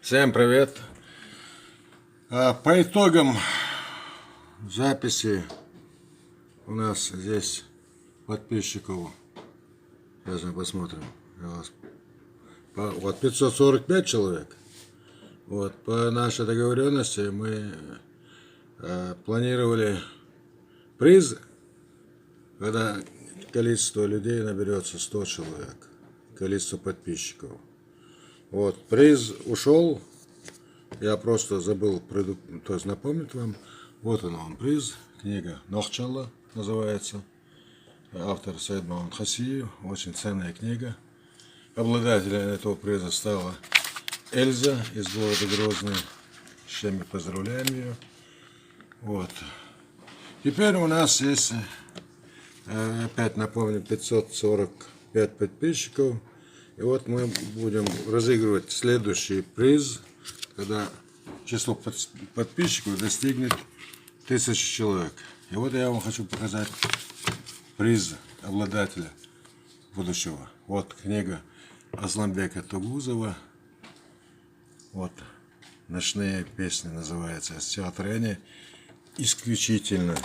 Всем привет! По итогам записи у нас здесь подписчиков, сейчас мы посмотрим, вот 545 человек. Вот, по нашей договоренности мы планировали приз, когда количество людей наберется 100 человек, количество подписчиков. Вот, приз ушел, я просто забыл то есть напомнить вам. Вот он приз, книга Нохчалла называется, автор Саид Мамад Хасиев, очень ценная книга. Обладателем этого приза стала Эльза из города Грозный, с чем мы поздравляем ее. Вот. Теперь у нас есть, опять напомню, 545 подписчиков. И вот мы будем разыгрывать следующий приз, когда число подписчиков достигнет 1000 человек. И вот я вам хочу показать приз обладателя будущего. Вот книга Асламбека Тугузова. Вот «Ночные песни» называется. Стихотворение исключительно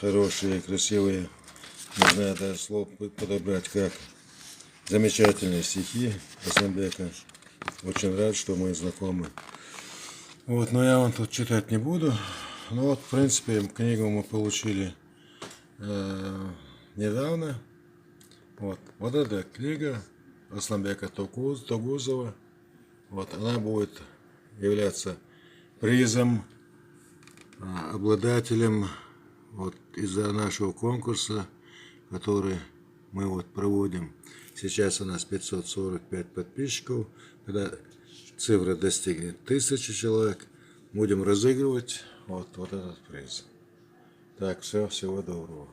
хорошие, красивые. Не знаю даже слов подобрать как. Замечательные стихи Асламбека. Очень рад, что мы знакомы. Вот, но я вам тут читать не буду. Ну вот, в принципе, книгу мы получили недавно. Вот эта книга Асламбека Тугузова. Вот, она будет являться призом, обладателем вот из-за нашего конкурса, который мы вот проводим. Сейчас у нас 545 подписчиков. Когда цифра достигнет 1000 человек, будем разыгрывать вот этот приз. Так, всего доброго.